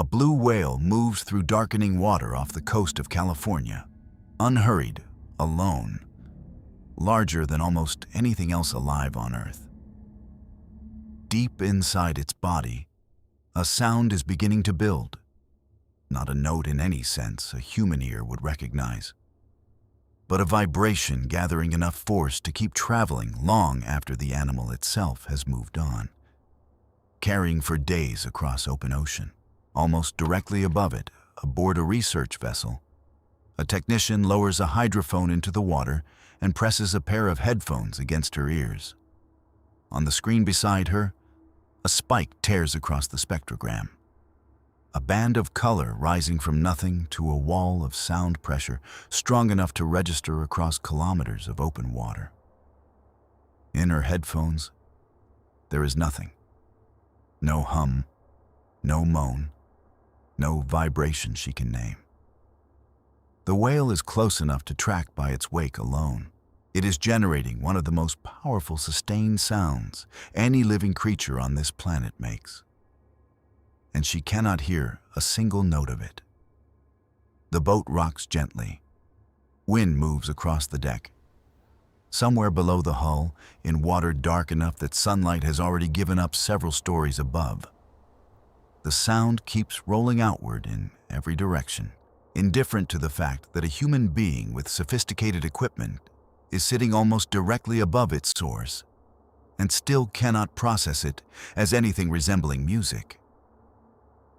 A blue whale moves through darkening water off the coast of California, unhurried, alone, larger than almost anything else alive on Earth. Deep inside its body, a sound is beginning to build, not a note in any sense a human ear would recognize, but a vibration gathering enough force to keep traveling long after the animal itself has moved on, carrying for days across open ocean. Almost directly above it, aboard a research vessel, a technician lowers a hydrophone into the water and presses a pair of headphones against her ears. On the screen beside her, a spike tears across the spectrogram, a band of color rising from nothing to a wall of sound pressure strong enough to register across kilometers of open water. In her headphones, there is nothing. No hum, no moan, no vibration she can name. The whale is close enough to track by its wake alone. It is generating one of the most powerful sustained sounds any living creature on this planet makes, and she cannot hear a single note of it. The boat rocks gently. Wind moves across the deck. Somewhere below the hull, in water dark enough that sunlight has already given up several stories above, the sound keeps rolling outward in every direction, indifferent to the fact that a human being with sophisticated equipment is sitting almost directly above its source and still cannot process it as anything resembling music.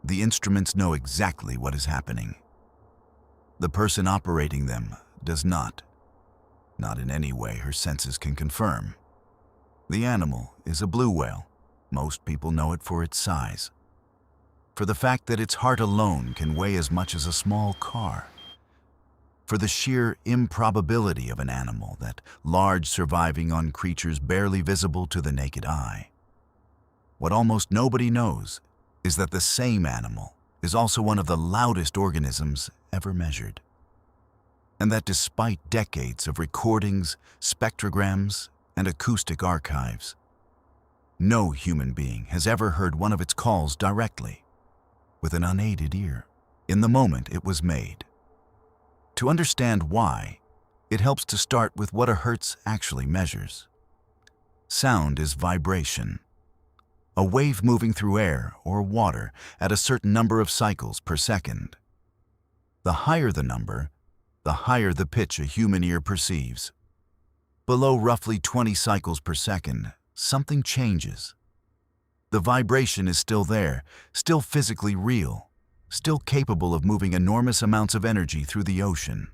The instruments know exactly what is happening. The person operating them does not in any way her senses can confirm. The animal is a blue whale. Most people know it for its size, for the fact that its heart alone can weigh as much as a small car, for the sheer improbability of an animal that large surviving on creatures barely visible to the naked eye. What almost nobody knows is that the same animal is also one of the loudest organisms ever measured, and that despite decades of recordings, spectrograms, and acoustic archives, no human being has ever heard one of its calls directly, with an unaided ear, in the moment it was made. To understand why, it helps to start with what a hertz actually measures. Sound is vibration, a wave moving through air or water at a certain number of cycles per second. The higher the number, the higher the pitch a human ear perceives. Below roughly 20 cycles per second, something changes. The vibration is still there, still physically real, still capable of moving enormous amounts of energy through the ocean.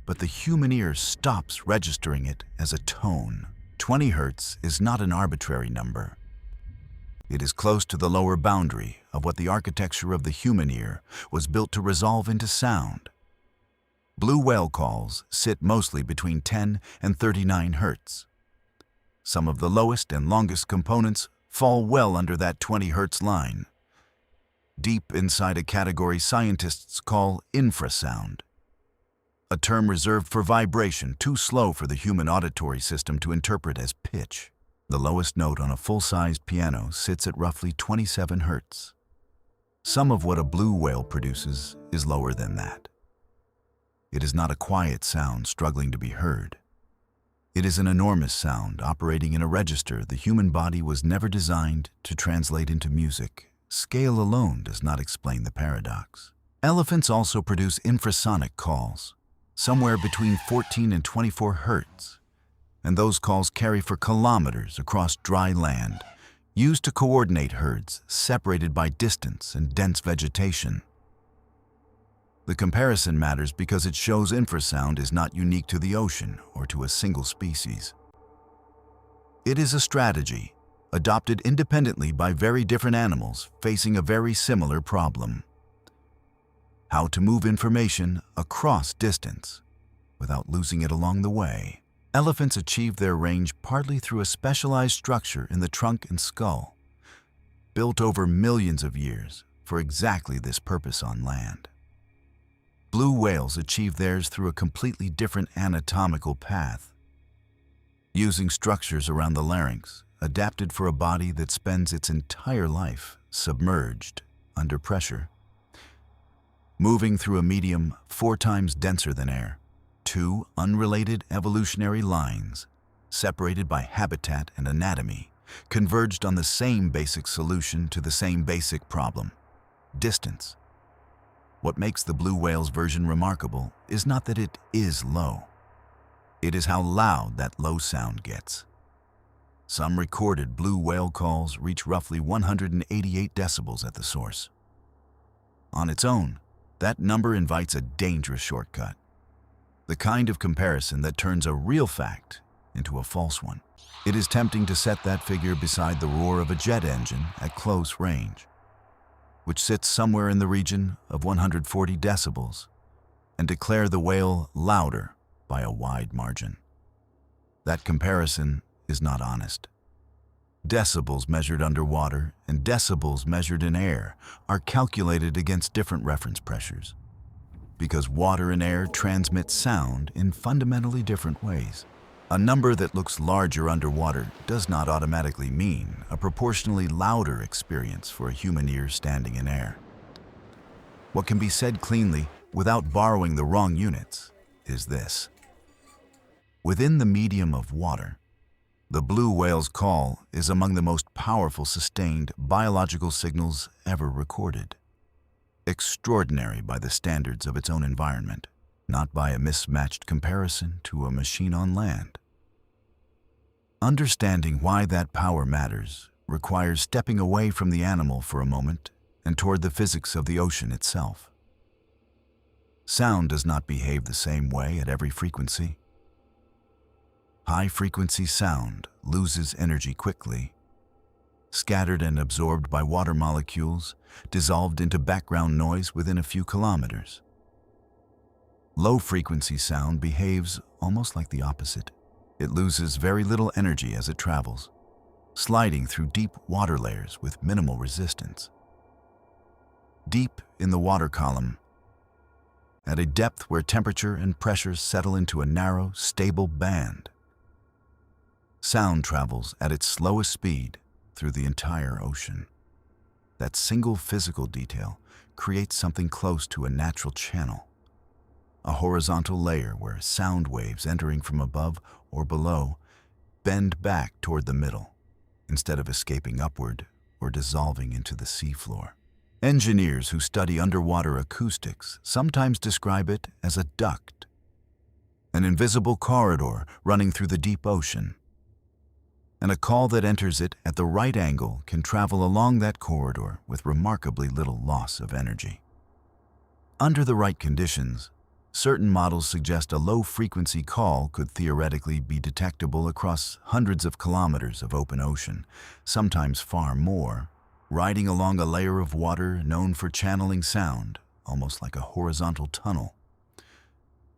But the human ear stops registering it as a tone. 20 hertz is not an arbitrary number. It is close to the lower boundary of what the architecture of the human ear was built to resolve into sound. Blue whale calls sit mostly between 10 and 39 hertz. Some of the lowest and longest components fall well under that 20 hertz line, deep inside a category scientists call infrasound, a term reserved for vibration too slow for the human auditory system to interpret as pitch. The lowest note on a full-sized piano sits at roughly 27 hertz. Some of what a blue whale produces is lower than that. It is not a quiet sound struggling to be heard. It is an enormous sound operating in a register the human body was never designed to translate into music. Scale alone does not explain the paradox. Elephants also produce infrasonic calls, somewhere between 14 and 24 hertz, and those calls carry for kilometers across dry land, used to coordinate herds separated by distance and dense vegetation. The comparison matters because it shows infrasound is not unique to the ocean or to a single species. It is a strategy adopted independently by very different animals facing a very similar problem: how to move information across distance without losing it along the way. Elephants achieve their range partly through a specialized structure in the trunk and skull, built over millions of years for exactly this purpose on land. Blue whales achieve theirs through a completely different anatomical path, using structures around the larynx adapted for a body that spends its entire life submerged under pressure. moving through a medium 4 times denser than air. Two unrelated evolutionary lines, separated by habitat and anatomy, converged on the same basic solution to the same basic problem: distance. What makes the blue whale's version remarkable is not that it is low. It is how loud that low sound gets. Some recorded blue whale calls reach roughly 188 decibels at the source. On its own, that number invites a dangerous shortcut, the kind of comparison that turns a real fact into a false one. It is tempting to set that figure beside the roar of a jet engine at close range, which sits somewhere in the region of 140 decibels, and declare the whale louder by a wide margin. That comparison is not honest. Decibels measured underwater and decibels measured in air are calculated against different reference pressures, because water and air transmit sound in fundamentally different ways. A number that looks larger underwater does not automatically mean a proportionally louder experience for a human ear standing in air. What can be said cleanly, without borrowing the wrong units, is this: within the medium of water, the blue whale's call is among the most powerful sustained biological signals ever recorded. Extraordinary by the standards of its own environment, not by a mismatched comparison to a machine on land. Understanding why that power matters requires stepping away from the animal for a moment and toward the physics of the ocean itself. Sound does not behave the same way at every frequency. High-frequency sound loses energy quickly, scattered and absorbed by water molecules, dissolved into background noise within a few kilometers. Low-frequency sound behaves almost like the opposite. It loses very little energy as it travels, sliding through deep water layers with minimal resistance. Deep in the water column, at a depth where temperature and pressure settle into a narrow, stable band, sound travels at its slowest speed through the entire ocean. That single physical detail creates something close to a natural channel, a horizontal layer where sound waves entering from above or below bend back toward the middle, instead of escaping upward or dissolving into the seafloor. Engineers who study underwater acoustics sometimes describe it as a duct, an invisible corridor running through the deep ocean. And a call that enters it at the right angle can travel along that corridor with remarkably little loss of energy. Under the right conditions, certain models suggest a low-frequency call could theoretically be detectable across hundreds of kilometers of open ocean, sometimes far more, riding along a layer of water known for channeling sound, almost like a horizontal tunnel.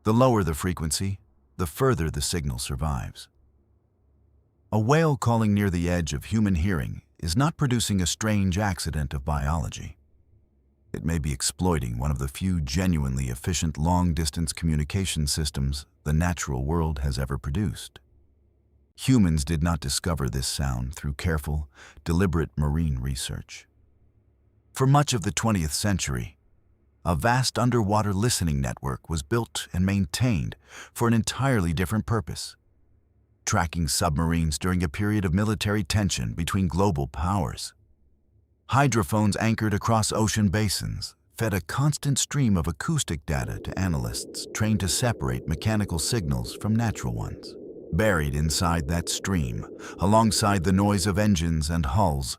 The lower the frequency, the further the signal survives. A whale calling near the edge of human hearing is not producing a strange accident of biology. It may be exploiting one of the few genuinely efficient long-distance communication systems the natural world has ever produced. Humans did not discover this sound through careful, deliberate marine research. For much of the 20th century, a vast underwater listening network was built and maintained for an entirely different purpose: tracking submarines during a period of military tension between global powers. Hydrophones anchored across ocean basins fed a constant stream of acoustic data to analysts trained to separate mechanical signals from natural ones. Buried inside that stream, alongside the noise of engines and hulls,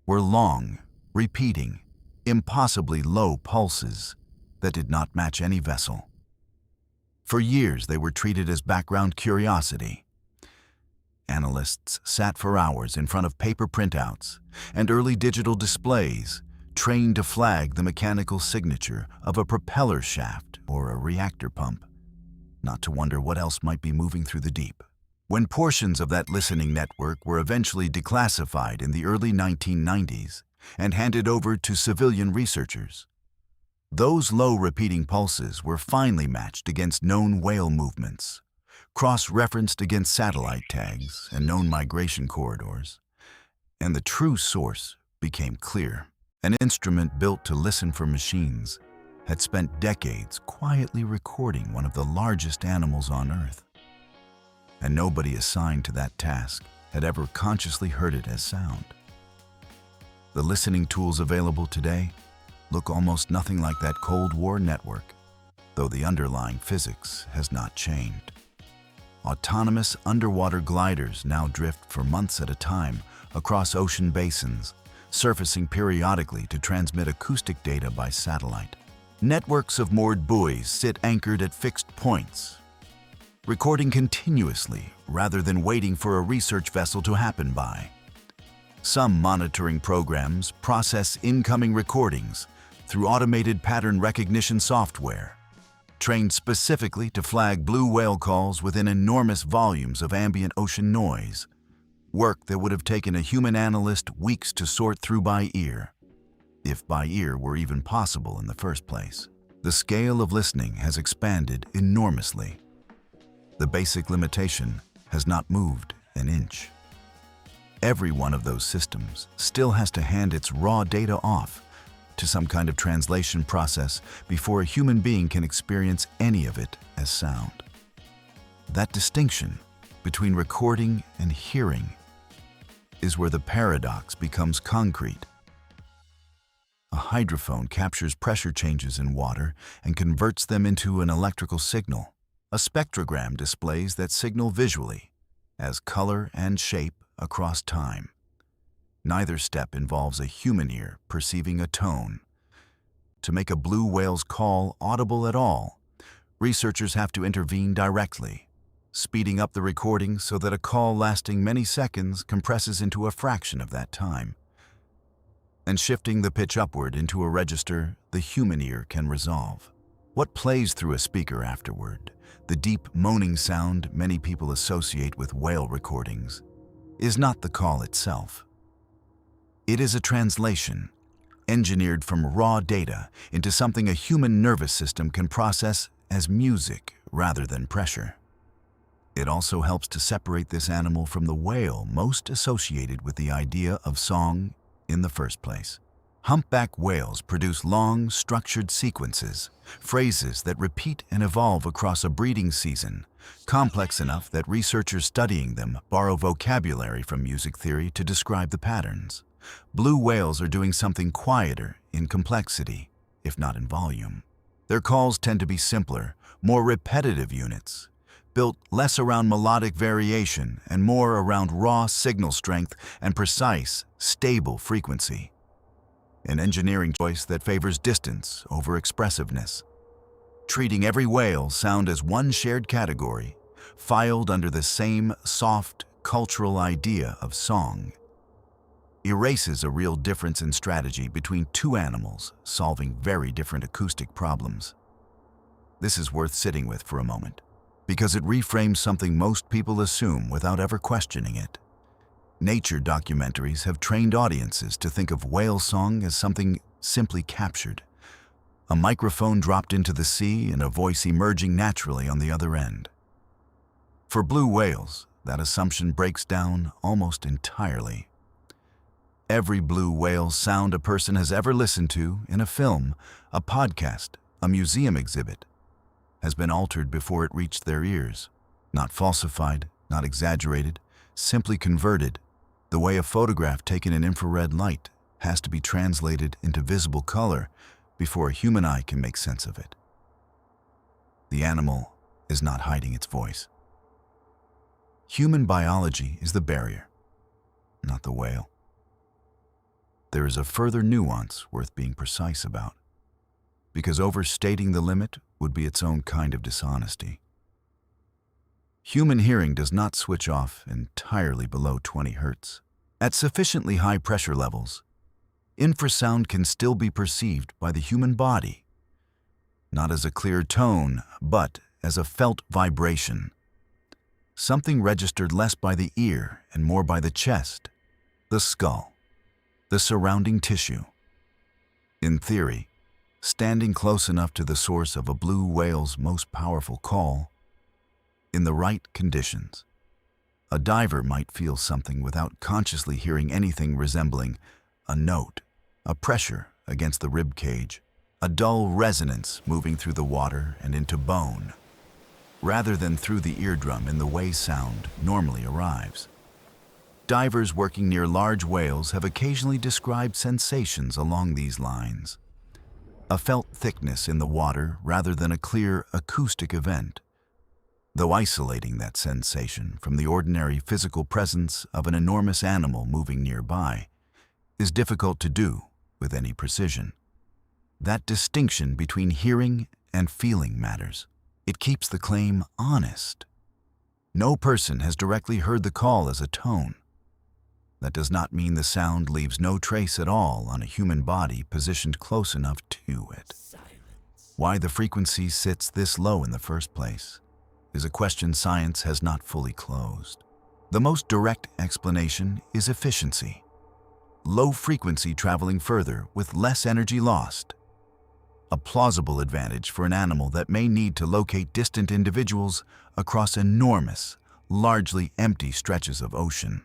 were long, repeating, impossibly low pulses that did not match any vessel. For years, they were treated as background curiosity. Analysts sat for hours in front of paper printouts and early digital displays, trained to flag the mechanical signature of a propeller shaft or a reactor pump, not to wonder what else might be moving through the deep. When portions of that listening network were eventually declassified in the early 1990s and handed over to civilian researchers, those low repeating pulses were finally matched against known whale movements, cross-referenced against satellite tags and known migration corridors, and the true source became clear: an instrument built to listen for machines, had spent decades quietly recording one of the largest animals on Earth. And nobody assigned to that task had ever consciously heard it as sound. The listening tools available today look almost nothing like that Cold War network, though the underlying physics has not changed. Autonomous underwater gliders now drift for months at a time across ocean basins, surfacing periodically to transmit acoustic data by satellite. Networks of moored buoys sit anchored at fixed points, recording continuously rather than waiting for a research vessel to happen by. Some monitoring programs process incoming recordings through automated pattern recognition software, trained specifically to flag blue whale calls within enormous volumes of ambient ocean noise, work that would have taken a human analyst weeks to sort through by ear, if by ear were even possible in the first place. The scale of listening has expanded enormously. The basic limitation has not moved an inch. Every one of those systems still has to hand its raw data off to some kind of translation process before a human being can experience any of it as sound. That distinction between recording and hearing is where the paradox becomes concrete. A hydrophone captures pressure changes in water and converts them into an electrical signal. A spectrogram displays that signal visually, as color and shape across time. Neither step involves a human ear perceiving a tone. To make a blue whale's call audible at all, researchers have to intervene directly, speeding up the recording so that a call lasting many seconds compresses into a fraction of that time, and shifting the pitch upward into a register the human ear can resolve. What plays through a speaker afterward, the deep moaning sound many people associate with whale recordings, is not the call itself. It is a translation, engineered from raw data into something a human nervous system can process as music rather than pressure. It also helps to separate this animal from the whale most associated with the idea of song in the first place. Humpback whales produce long, structured sequences, phrases that repeat and evolve across a breeding season, complex enough that researchers studying them borrow vocabulary from music theory to describe the patterns. Blue whales are doing something quieter in complexity, if not in volume. Their calls tend to be simpler, more repetitive units, built less around melodic variation and more around raw signal strength and precise, stable frequency. An engineering choice that favors distance over expressiveness, treating every whale sound as one shared category, filed under the same soft, cultural idea of song, erases a real difference in strategy between two animals solving very different acoustic problems. This is worth sitting with for a moment, because it reframes something most people assume without ever questioning it. Nature documentaries have trained audiences to think of whale song as something simply captured, a microphone dropped into the sea and a voice emerging naturally on the other end. For blue whales, that assumption breaks down almost entirely. Every blue whale sound a person has ever listened to in a film, a podcast, a museum exhibit, has been altered before it reached their ears. Not falsified, not exaggerated, simply converted, the way a photograph taken in infrared light has to be translated into visible color before a human eye can make sense of it. The animal is not hiding its voice. Human biology is the barrier, not the whale. There is a further nuance worth being precise about, because overstating the limit would be its own kind of dishonesty. Human hearing does not switch off entirely below 20 Hz. At sufficiently high pressure levels, infrasound can still be perceived by the human body, not as a clear tone, but as a felt vibration, something registered less by the ear and more by the chest, the skull, the surrounding tissue. In theory, standing close enough to the source of a blue whale's most powerful call, in the right conditions, a diver might feel something without consciously hearing anything resembling a note, a pressure against the rib cage, a dull resonance moving through the water and into bone, rather than through the eardrum in the way sound normally arrives. Divers working near large whales have occasionally described sensations along these lines. A felt thickness in the water rather than a clear acoustic event, though isolating that sensation from the ordinary physical presence of an enormous animal moving nearby is difficult to do with any precision. That distinction between hearing and feeling matters. It keeps the claim honest. No person has directly heard the call as a tone. That does not mean the sound leaves no trace at all on a human body positioned close enough to it. Why the frequency sits this low in the first place is a question science has not fully closed. The most direct explanation is efficiency. Low frequency traveling further with less energy lost. A plausible advantage for an animal that may need to locate distant individuals across enormous, largely empty stretches of ocean.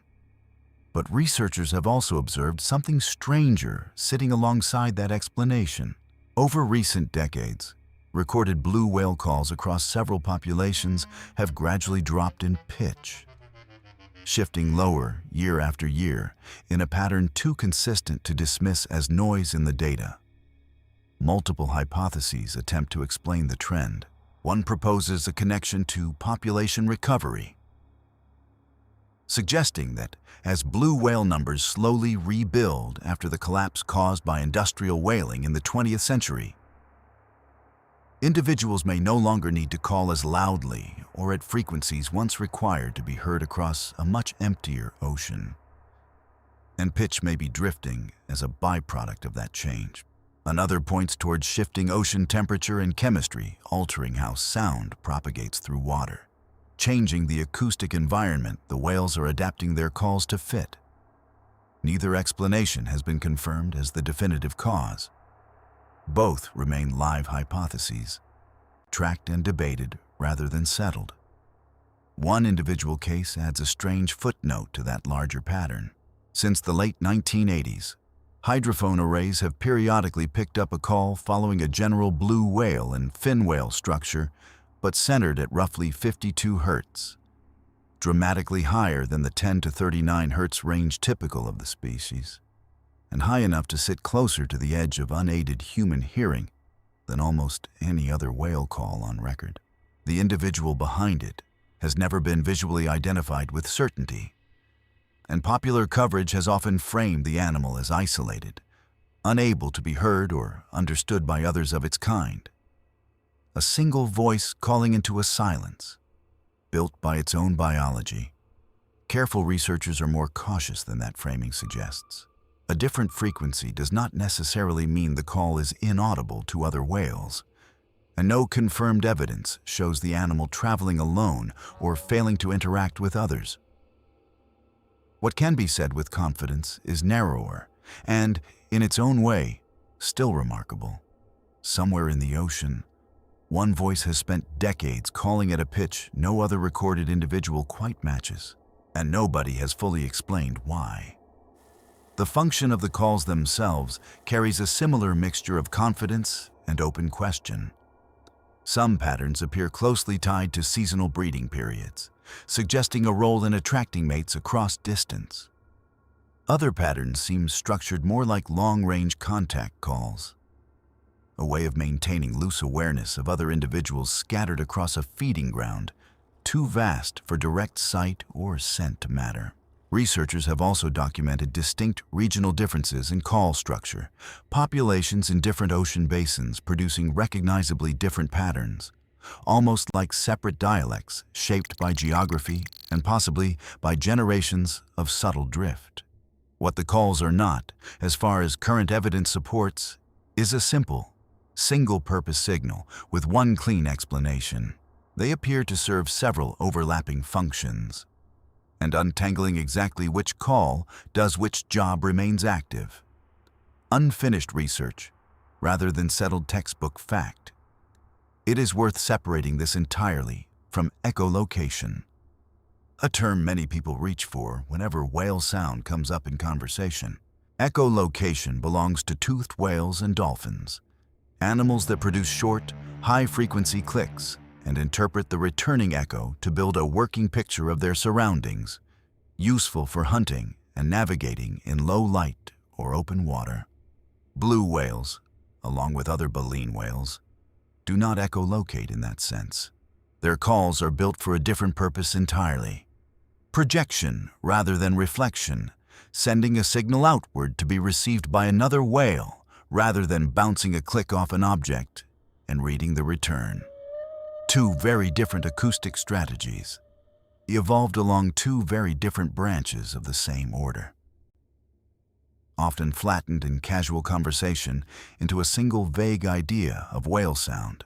But researchers have also observed something stranger sitting alongside that explanation. Over recent decades, recorded blue whale calls across several populations have gradually dropped in pitch, shifting lower year after year in a pattern too consistent to dismiss as noise in the data. Multiple hypotheses attempt to explain the trend. One proposes a connection to population recovery, suggesting that as blue whale numbers slowly rebuild after the collapse caused by industrial whaling in the 20th century, individuals may no longer need to call as loudly or at frequencies once required to be heard across a much emptier ocean. And pitch may be drifting as a byproduct of that change. Another points towards shifting ocean temperature and chemistry, altering how sound propagates through water. Changing the acoustic environment the whales are adapting their calls to fit. Neither explanation has been confirmed as the definitive cause. Both remain live hypotheses, tracked and debated rather than settled. One individual case adds a strange footnote to that larger pattern. Since the late 1980s, hydrophone arrays have periodically picked up a call following a general blue whale and fin whale structure, but centered at roughly 52 Hz, dramatically higher than the 10 to 39 Hz range typical of the species, and high enough to sit closer to the edge of unaided human hearing than almost any other whale call on record. The individual behind it has never been visually identified with certainty, and popular coverage has often framed the animal as isolated, unable to be heard or understood by others of its kind. A single voice calling into a silence, built by its own biology. Careful researchers are more cautious than that framing suggests. A different frequency does not necessarily mean the call is inaudible to other whales, and no confirmed evidence shows the animal traveling alone or failing to interact with others. What can be said with confidence is narrower and, in its own way, still remarkable. Somewhere in the ocean, one voice has spent decades calling at a pitch no other recorded individual quite matches, and nobody has fully explained why. The function of the calls themselves carries a similar mixture of confidence and open question. Some patterns appear closely tied to seasonal breeding periods, suggesting a role in attracting mates across distance. Other patterns seem structured more like long-range contact calls, a way of maintaining loose awareness of other individuals scattered across a feeding ground, too vast for direct sight or scent to matter. Researchers have also documented distinct regional differences in call structure, populations in different ocean basins producing recognizably different patterns, almost like separate dialects shaped by geography and possibly by generations of subtle drift. What the calls are not, as far as current evidence supports, is a simple, single-purpose signal with one clean explanation. They appear to serve several overlapping functions, and untangling exactly which call does which job remains active. Unfinished research, rather than settled textbook fact. It is worth separating this entirely from echolocation, a term many people reach for whenever whale sound comes up in conversation. Echolocation belongs to toothed whales and dolphins, Animals that produce short, high-frequency clicks and interpret the returning echo to build a working picture of their surroundings, useful for hunting and navigating in low light or open water. Blue whales, along with other baleen whales, do not echolocate in that sense. Their calls are built for a different purpose entirely. Projection rather than reflection, sending a signal outward to be received by another whale rather than bouncing a click off an object and reading the return. Two very different acoustic strategies, evolved along two very different branches of the same order, often flattened in casual conversation into a single vague idea of whale sound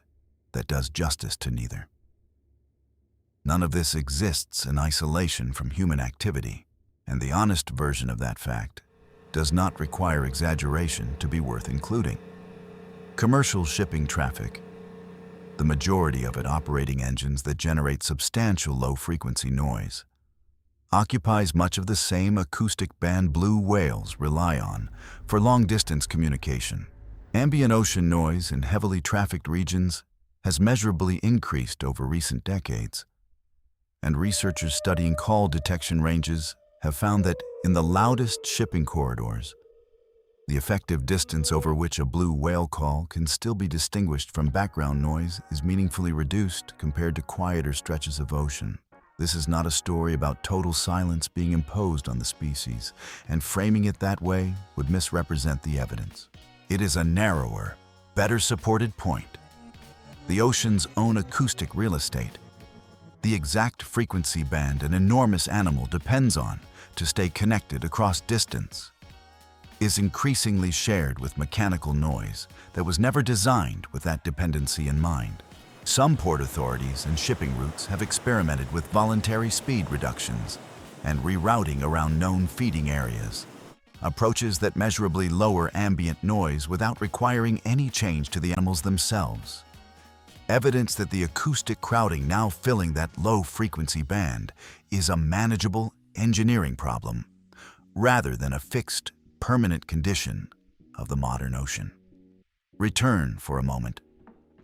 that does justice to neither. None of this exists in isolation from human activity, and the honest version of that fact does not require exaggeration to be worth including. Commercial shipping traffic, the majority of it operating engines that generate substantial low-frequency noise, occupies much of the same acoustic band blue whales rely on for long-distance communication. Ambient ocean noise in heavily trafficked regions has measurably increased over recent decades, and researchers studying call detection ranges have found that in the loudest shipping corridors, the effective distance over which a blue whale call can still be distinguished from background noise is meaningfully reduced compared to quieter stretches of ocean. This is not a story about total silence being imposed on the species, and framing it that way would misrepresent the evidence. It is a narrower, better supported point. The ocean's own acoustic real estate, the exact frequency band an enormous animal depends on to stay connected across distance, is increasingly shared with mechanical noise that was never designed with that dependency in mind. Some port authorities and shipping routes have experimented with voluntary speed reductions and rerouting around known feeding areas, approaches that measurably lower ambient noise without requiring any change to the animals themselves. Evidence that the acoustic crowding now filling that low-frequency band is a manageable engineering problem, rather than a fixed, permanent condition of the modern ocean. Return, for a moment,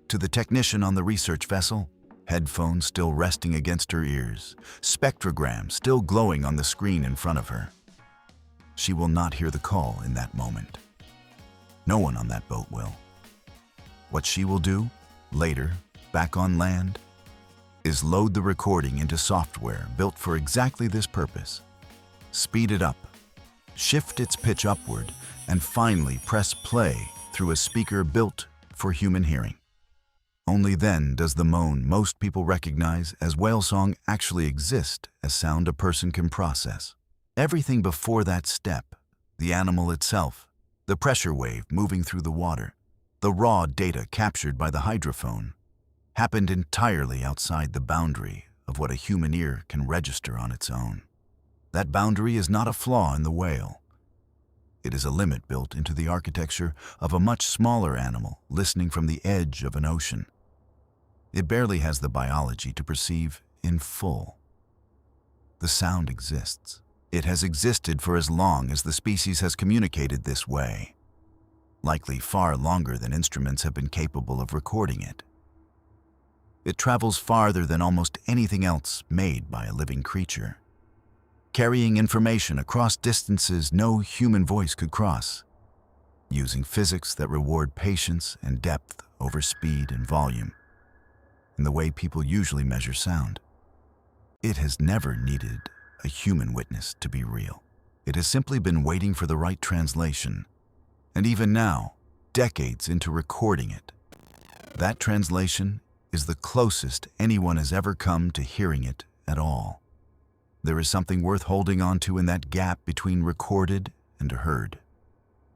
to the technician on the research vessel, headphones still resting against her ears, spectrogram still glowing on the screen in front of her. She will not hear the call in that moment. No one on that boat will. What she will do, later, back on land, is load the recording into software built for exactly this purpose, speed it up, shift its pitch upward, and finally press play through a speaker built for human hearing. Only then does the moan most people recognize as whale song actually exist as sound a person can process. Everything before that step, the animal itself, the pressure wave moving through the water, the raw data captured by the hydrophone, happened entirely outside the boundary of what a human ear can register on its own. That boundary is not a flaw in the whale. It is a limit built into the architecture of a much smaller animal listening from the edge of an ocean. It barely has the biology to perceive in full. The sound exists. It has existed for as long as the species has communicated this way, likely far longer than instruments have been capable of recording it. It travels farther than almost anything else made by a living creature, carrying information across distances no human voice could cross, using physics that reward patience and depth over speed and volume, in the way people usually measure sound. It has never needed a human witness to be real. It has simply been waiting for the right translation, and even now, decades into recording it, that translation is the closest anyone has ever come to hearing it at all. There is something worth holding on to in that gap between recorded and heard.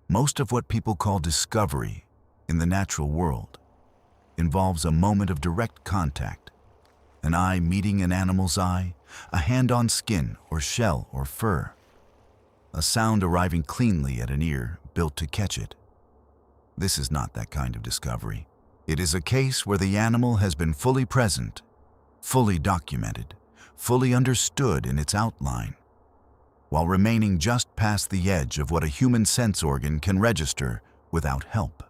Most of what people call discovery in the natural world involves a moment of direct contact, an eye meeting an animal's eye, a hand on skin or shell or fur, a sound arriving cleanly at an ear built to catch it. This is not that kind of discovery. It is a case where the animal has been fully present, fully documented, fully understood in its outline, while remaining just past the edge of what a human sense organ can register without help.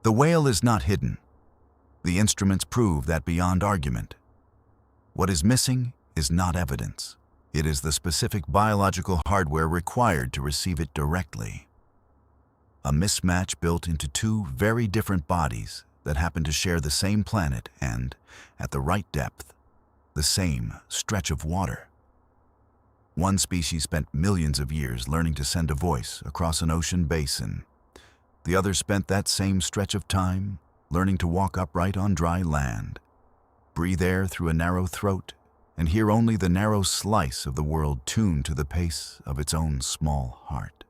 The whale is not hidden. The instruments prove that beyond argument. What is missing is not evidence. It is the specific biological hardware required to receive it directly. A mismatch built into two very different bodies that happen to share the same planet and, at the right depth, the same stretch of water. One species spent millions of years learning to send a voice across an ocean basin. The other spent that same stretch of time learning to walk upright on dry land, breathe air through a narrow throat, and hear only the narrow slice of the world tuned to the pace of its own small heart.